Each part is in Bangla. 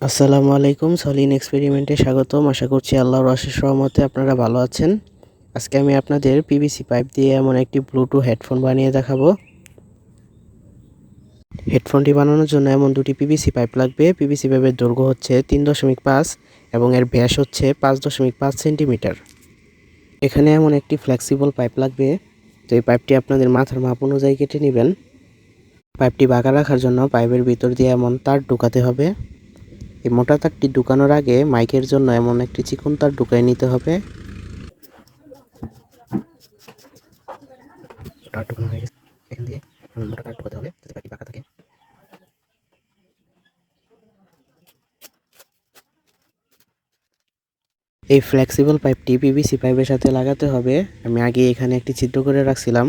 আসসালামু আলাইকুম, সলিন এক্সপেরিমেন্টে স্বাগতম। আশা করছি আল্লাহর অশেষ রহমতে আপনারা ভালো আছেন। আজকে আমি আপনাদের পিভিসি পাইপ দিয়ে এমন একটি ব্লুটুথ হেডফোন বানিয়ে দেখাবো। হেডফোনটি বানানোর জন্য এমন দুটি পিভিসি পাইপ লাগবে। পিভিসি পাইপের দৈর্ঘ্য হচ্ছে 3.5 এবং এর ব্যাস হচ্ছে 5.5 সেন্টিমিটার। এখানে এমন একটি ফ্লেক্সিবল পাইপ লাগবে। তো এই পাইপটি আপনাদের মাথার মাপ অনুযায়ী কেটে নেবেন। পাইপটি বাঁকা রাখার জন্য পাইপের ভিতর দিয়ে এমন তার ঢুকাতে হবে। এই মোটা তারটি ঢুকানোর আগে মাইকের জন্য এমন একটি চিকন তার ঢুকাই নিতে হবে। এই ফ্লেক্সিবল পাইপটি পিভিসি পাইপের সাথে লাগাতে হবে। আমি আগে এখানে একটি ছিদ্র করে রাখছিলাম।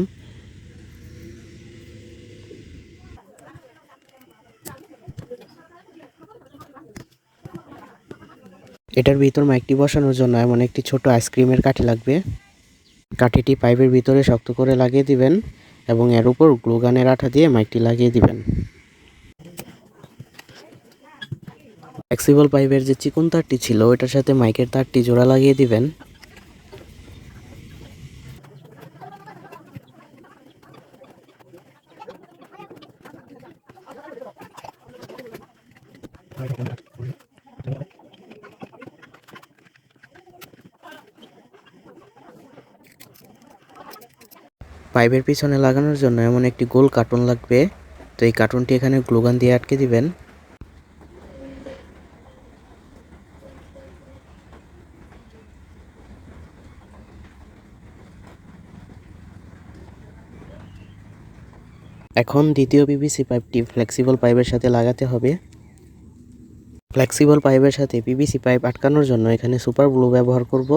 এটার ভিতর মাইকটি বসানোর জন্য এমন একটি ছোট আইসক্রিমের কাঠি লাগবে। কাঠিটি পাইপের ভিতরে শক্ত করে লাগিয়ে দিবেন এবং এর উপর গ্লুগানের আঠা দিয়ে মাইকটি লাগিয়ে দিবেন। ফ্লেক্সিবল পাইপের যে চিকন তারটি ছিল ওটার সাথে মাইকের তারটি জোড়া লাগিয়ে দিবেন। পাইপের পিছনে লাগানোর জন্য এমন একটি গোল কার্টুন লাগবে। তো এই কার্টুনটি এখানে গ্লুগান দিয়ে আটকে দিবেন। এখন দ্বিতীয় পিভিসি পাইপটি ফ্লেক্সিবল পাইপের সাথে লাগাতে হবে। ফ্লেক্সিবল পাইপের সাথে পিভিসি পাইপ আটকানোর জন্য এখানে সুপার গ্লু ব্যবহার করব।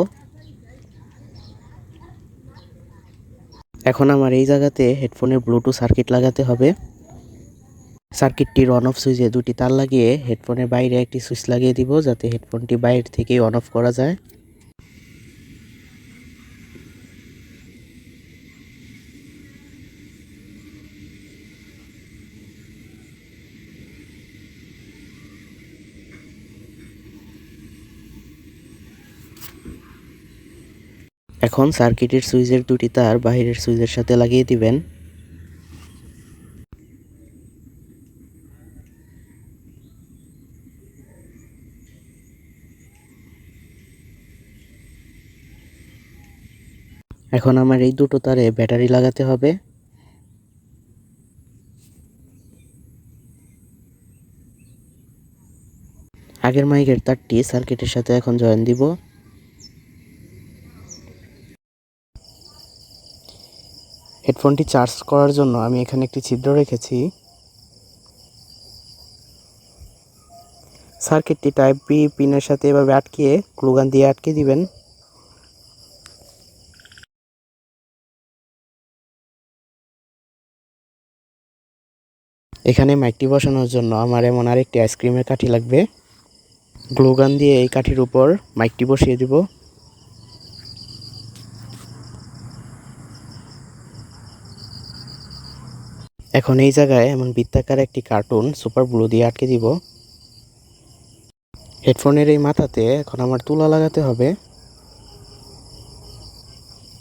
এখন আমার এই জায়গাতে হেডফোনের ব্লুটুথ সার্কিট লাগাতে হবে। সার্কিটটির অন অফ সুইচে দুটি তার লাগিয়ে হেডফোনের বাইরে একটি সুইচ লাগিয়ে দিব, যাতে হেডফোনটি বাইরে থেকেই অন অফ করা যায়। এখন সার্কিটের সুইচের দুটি তার বাইরের সুইচের সাথে লাগিয়ে দিবেন। এখন আমার এই দুটো তারে ব্যাটারি লাগাতে হবে। আগের মাইকের তারটি সার্কিটের সাথে এখন জয়েন দিব। হেডফোনটি চার্জ করার জন্য আমি এখানে একটি ছিদ্র রেখেছি। সার্কিটটি টাইপ বি পিনের সাথে এভাবে আটকিয়ে গ্লুগান দিয়ে আটকে দিবেন। এখানে মাইকটি বসানোর জন্য আমার এমন আরেকটি আইসক্রিমের কাঠি লাগবে। গ্লুগান দিয়ে এই কাঠির উপর মাইকটি বসিয়ে দিব। এখন এই জায়গায় এমন বৃত্তাকার একটি কার্টুন সুপার গ্লু দিয়ে আটকে দিব। হেডফোনের এই মাথাতে এখন আমার তুলা লাগাতে হবে।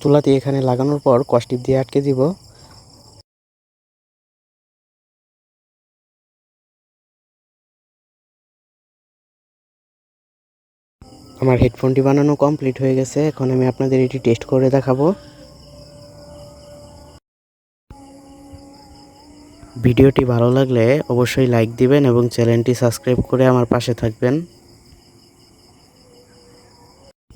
তুলাটি এখানে লাগানোর পর কসটিপ দিয়ে আটকে দিব। আমার হেডফোনটি বানানো কমপ্লিট হয়ে গেছে। এখন আমি আপনাদের এটি টেস্ট করে দেখাবো। ভিডিওটি ভালো লাগলে অবশ্যই লাইক দিবেন এবং চ্যানেলটি সাবস্ক্রাইব করে আমার পাশে থাকবেন।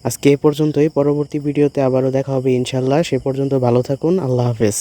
আজকে এই পর্যন্তই। পরবর্তী ভিডিওতে আবারও দেখা হবে ইনশাল্লাহ। সে পর্যন্ত ভালো থাকুন। আল্লাহ হাফেজ।